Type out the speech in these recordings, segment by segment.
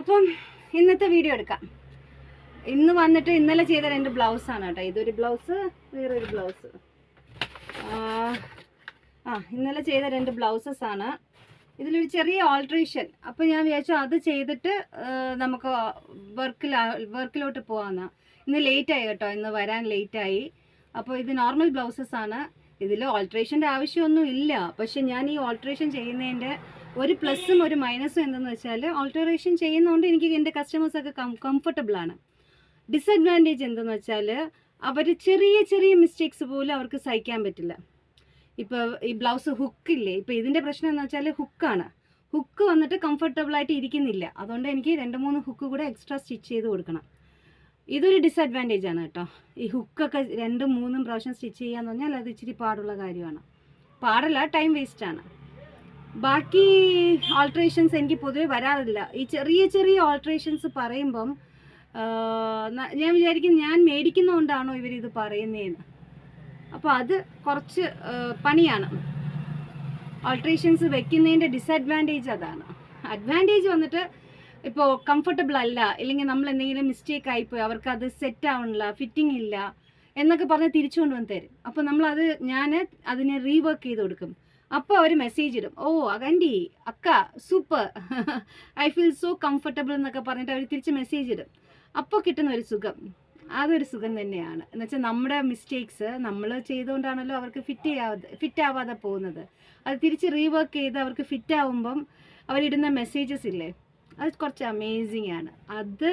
അപ്പം ഇന്നത്തെ വീഡിയോ എടുക്കാം. ഇന്ന് വന്നിട്ട് ഇന്നലെ ചെയ്ത 2 ബ്ലൗസാണ് കേട്ടോ. ഇതൊരു ബ്ലൗസ്, വേറൊരു ബ്ലൗസ്. ഇന്നലെ ചെയ്ത 2 ബ്ലൗസസ് ആണ്. ഇതിലൊരു ചെറിയ ഓൾട്രേഷൻ. അപ്പോൾ ഞാൻ വിചാരിച്ചു അത് ചെയ്തിട്ട് നമുക്ക് വർക്കിലോട്ട് പോകാമെന്നാണ്. ഇന്ന് ലേറ്റായി കേട്ടോ, ഇന്ന് വരാൻ ലേറ്റായി. അപ്പോൾ ഇത് നോർമൽ ബ്ലൗസസ് ആണ്. ഇതിൽ ഓൾട്രേഷൻ്റെ ആവശ്യമൊന്നും ഇല്ല. പക്ഷെ ഞാൻ ഈ ഓൾട്രേഷൻ ചെയ്യുന്നതിൻ്റെ ഒരു പ്ലസ്സും ഒരു മൈനസും എന്തെന്ന് വെച്ചാൽ, ഓൾട്ടറേഷൻ ചെയ്യുന്നതുകൊണ്ട് എനിക്ക് എൻ്റെ കസ്റ്റമേഴ്സൊക്കെ കംഫർട്ടബിളാണ്. ഡിസഡ്വാൻറ്റേജ് എന്തെന്ന് വെച്ചാൽ, അവർ ചെറിയ ചെറിയ മിസ്റ്റേക്സ് പോലും അവർക്ക് സഹിക്കാൻ പറ്റില്ല. ഇപ്പോൾ ഈ ബ്ലൗസ് ഹുക്കില്ലേ, ഇപ്പോൾ ഇതിൻ്റെ പ്രശ്നം എന്ന് വെച്ചാൽ ഹുക്കാണ്. ഹുക്ക് വന്നിട്ട് കംഫർട്ടബിളായിട്ട് ഇരിക്കുന്നില്ല. അതുകൊണ്ട് എനിക്ക് 2-3 ഹുക്ക് കൂടെ എക്സ്ട്രാ സ്റ്റിച്ച് ചെയ്ത് കൊടുക്കണം. ഇതൊരു ഡിസഡ്വാൻറ്റേജ് ആണ് കേട്ടോ. ഈ ഹുക്കൊക്കെ 2-3 പ്രാവശ്യം സ്റ്റിച്ച് ചെയ്യാന്ന് പറഞ്ഞാൽ അത് ഇച്ചിരി പാടുള്ള കാര്യമാണ്. പാടല്ല, ടൈം വേസ്റ്റാണ്. ബാക്കി ഓൾട്രേഷൻസ് എനിക്ക് പൊതുവെ വരാറില്ല. ഈ ചെറിയ ചെറിയ ഓൾട്രേഷൻസ് പറയുമ്പം ഞാൻ വിചാരിക്കും ഞാൻ മേടിക്കുന്നതുകൊണ്ടാണോ ഇവരിത് പറയുന്നതെന്ന്. അപ്പോൾ അത് കുറച്ച് പണിയാണ്. ഓൾട്രേഷൻസ് വെക്കുന്നതിൻ്റെ ഡിസഡ്വാൻറ്റേജ് അതാണ്. അഡ്വാൻറ്റേജ് വന്നിട്ട് ഇപ്പോൾ കംഫർട്ടബിൾ അല്ല, ഇല്ലെങ്കിൽ നമ്മൾ എന്തെങ്കിലും മിസ്റ്റേക്ക് ആയിപ്പോയി, അവർക്ക് അത് സെറ്റ് ആവണില്ല, ഫിറ്റിംഗ് ഇല്ല എന്നൊക്കെ പറഞ്ഞ് തിരിച്ചുകൊണ്ട് വന്ന് തരും. അപ്പോൾ ഞാൻ അതിനെ റീവർക്ക് ചെയ്ത് കൊടുക്കും. അപ്പോൾ അവർ മെസ്സേജ് ഇടും, ഓ അകൻഡി അക്ക super, I feel so comfortable എന്നൊക്കെ പറഞ്ഞിട്ട് അവർ തിരിച്ച് മെസ്സേജ് ഇടും. അപ്പോൾ കിട്ടുന്ന ഒരു സുഖം, അതൊരു സുഖം തന്നെയാണ്. എന്നുവെച്ചാൽ നമ്മുടെ മിസ്റ്റേക്സ് നമ്മൾ ചെയ്തുകൊണ്ടാണല്ലോ അവർക്ക് ഫിറ്റ് ആവാതെ പോകുന്നത്. അത് തിരിച്ച് റീവർക്ക് ചെയ്ത് അവർക്ക് ഫിറ്റ് ആവുമ്പം അവരിടുന്ന മെസ്സേജസ് ഇല്ലേ, അത് കുറച്ച് അമേസിങ് ആണ്. അത്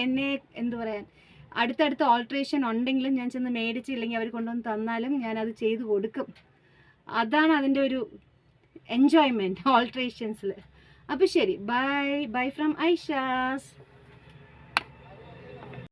എന്നെ എന്തു പറയാൻ, അടുത്തടുത്ത ഓൾട്രേഷൻ ഉണ്ടെങ്കിലും ഞാൻ ചെന്ന് മേടിച്ചില്ലെങ്കിൽ അവർ കൊണ്ടുവന്ന് തന്നാലും ഞാനത് ചെയ്ത് കൊടുക്കും. അതാണ് അതിൻ്റെ ഒരു എൻജോയ്മെൻറ്റ് ഓൾട്രേഷൻസിൽ. അപ്പോൾ ശരി, ബൈ ഫ്രം ഐഷാസ്.